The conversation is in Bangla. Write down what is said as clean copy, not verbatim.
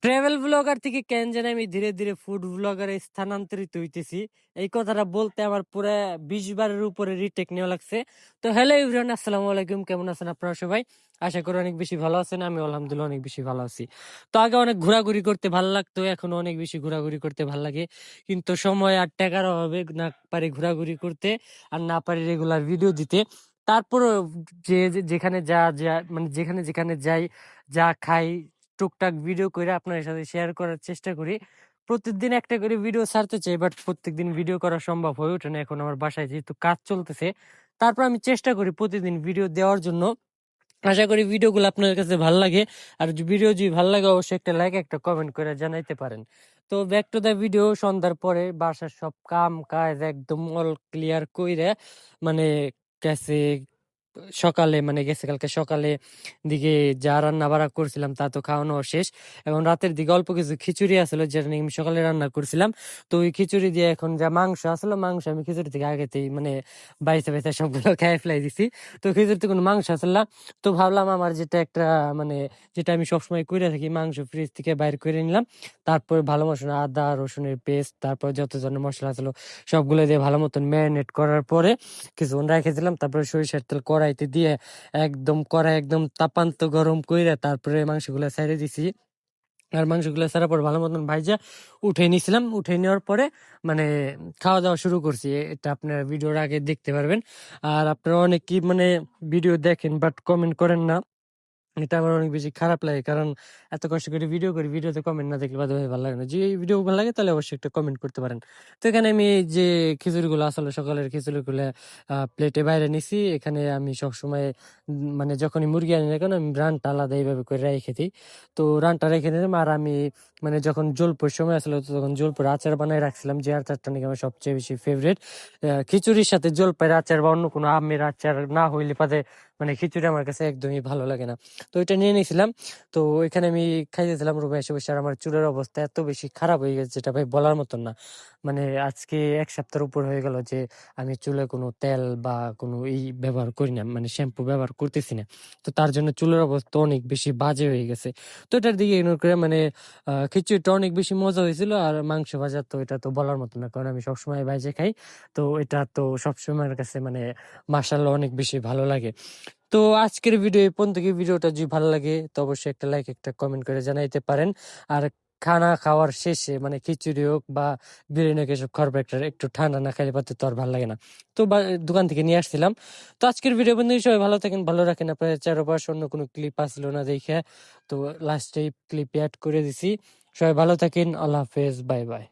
ট্রাভেল ব্লগার থেকে কেন জানি আমি ধীরে ধীরে ফুড ব্লগারে স্থানান্তরিত হইতেছি। এই কথাটা বলতে আমার পুরো 20 বারের উপরে রিটেক নেওয়া লাগছে। তো হ্যালো এভরিওয়ান, আসসালামু আলাইকুম। কেমন আছেন আপনারা সবাই? আশা করি অনেক বেশি ভালো আছেন। আমি আলহামদুলিল্লাহ অনেক বেশি ভালো আছি। তো আগে অনেক ঘোরাঘুরি করতে ভালো লাগতো, এখন অনেক বেশি ঘোরাঘুরি করতে ভালো লাগে। কিন্তু সময় আর টাকার অভাবে না পারি ঘোরাঘুরি করতে, আর না পারি রেগুলার ভিডিও দিতে। তারপরও যেখানে মানে যেখানে যেখানে যাই, যা খাই, টুকটাক ভিডিও করে আপনার সাথে শেয়ার করার চেষ্টা করি। প্রতিদিন একটা করে ভিডিও ছাড়তে চাই, বাট প্রত্যেকদিন ভিডিও করা সম্ভব হয়ে ওঠে না। এখন আমার বাসায় যেহেতু কাজ চলতেছে, তারপর আমি চেষ্টা করি প্রতিদিন ভিডিও দেওয়ার জন্য। আশা করি ভিডিওগুলো আপনাদের কাছে ভালো লাগে। আর ভিডিও যদি ভালো লাগে অবশ্যই একটা লাইক একটা কমেন্ট করে জানাইতে পারেন। তো ব্যাক টু দ্য ভিডিও। সন্ধ্যার পরে বাসার সব কাম কাজ একদম অল ক্লিয়ার কইরা, মানে গেছে সকালে, মানে গেছে কালকে সকালে দিকে যা রান্না বাড়া করছিলাম তা তো খাওয়ানো শেষ। এখন রাতের দিকে অল্প কিছু খিচুড়ি আসলো, যেটা নাকি আমি সকালে রান্না করছিলাম। তো ওই খিচুড়ি দিয়ে এখন যা মাংস আসলো, মাংস আমি খিচুড়ি থেকে আগেতেই মানে বাইসে বাইসে সবগুলো খেয়ে ফেলাই দিছি। তো খিচুড়িতে কোনো মাংস আসল না। তো ভাবলাম আমার যেটা একটা মানে যেটা আমি সবসময় করে থাকি, মাংস ফ্রিজ থেকে বাইর করে নিলাম। তারপর ভালো মশলা, আদা রসুনের পেস্ট, তারপর যত ধরনের মশলা আসলো সবগুলো দিয়ে ভালো মতন ম্যারিনেট করার পরে কিছুক্ষণ রেখে দিলাম। তারপরে সরিষার তেল কড়াইতে দিয়ে একদম কড়াই একদম তাপান্ত গরম কইরা তারপরে মাংসগুলো ছেড়ে দিছি। আর মাংসগুলো ছাড়ার পর ভালো মতন ভাইজা উঠে নিয়েছিলাম। উঠে নেওয়ার পরে মানে খাওয়া দাওয়া শুরু করছি। এটা আপনারা ভিডিওর আগে দেখতে পারবেন। আর আপনারা অনেকেই মানে ভিডিও দেখেন বাট কমেন্ট করেন না, এটা আমার অনেক বেশি খারাপ লাগে। কারণ এত কষ্ট করে ভিডিও করি, ভিডিওতে কমেন্ট না দেখলে বাদে ভালো লাগে না। যে ভিডিও ভালো লাগে তাহলে অবশ্যই একটা কমেন্ট করতে পারেন। তো এখানে আমি এই যে খিচুড়িগুলো আসলে সকালের খিচুড়িগুলো প্লেটে বাইরে নিছি। এখানে আমি সবসময় মানে যখনই মুরগি আনি না কেন আমি রানটা আলাদা এইভাবে করে রেখে দিই। তো রানটা রেখে নিলাম। আর আমি মানে যখন জলপুর সময় আসলে তখন জলপুর আচার বানাই রাখছিলাম, যে আচারটা নাকি আমার সবচেয়ে বেশি ফেভারিট। খিচুড়ির সাথে জলপাইয়ের আচার বা অন্য কোনো আমের আচার না হইলে পারে মানে খিচুড়ি আমার কাছে একদমই ভালো লাগে না। তো এটা নিয়ে নিয়েছিলাম। তো এখানে আমি খাইতেছিলাম রুমে এসে বসে। আর আমার চুলের অবস্থা এত বেশি খারাপ হয়ে গেছে যেটা ভাই বলার মতন না। মানে আজকে 1 সপ্তাহের উপর হয়ে গেল যে আমি চুলে কোনো তেল বা কোনো ব্যবহার করি না, মানে শ্যাম্পু ব্যবহার করতেছি না। তো তার জন্য চুলের অবস্থা অনেক বেশি বাজে হয়ে গেছে। তো এটার দিকে ইগনোর করে মানে খিচুড়িটা অনেক বেশি মজা হয়েছিল। আর মাংস ভাজা তো এটা তো বলার মতো না, কারণ আমি সবসময় বাইরে খাই। তো এটা তো সবসময় আমার কাছে মানে মাশাআল্লাহ অনেক বেশি ভালো লাগে। তো আজকের ভিডিও এই পর্যন্ত। ভিডিওটা যদি ভালো লাগে তো অবশ্যই একটা লাইক একটা কমেন্ট করে জানাইতে পারেন। আর খানা খাওয়ার শেষে মানে খিচুড়ি হোক বা বিরিয়ানি হোক, এসব খাবার একটু ঠান্ডা না খাইলে পাতে তো আর ভালো লাগে না। তো দোকান থেকে নিয়ে আসছিলাম। তো আজকের ভিডিও বন্ধু সবাই ভালো থাকেন, ভালো রাখেন। আপনার চারপাশ অন্য কোনো ক্লিপ আসলো না দেখে তো লাস্টে ক্লিপ অ্যাড করে দিছি। সবাই ভালো থাকেন। আল্লাহ হাফেজ, বাই বাই।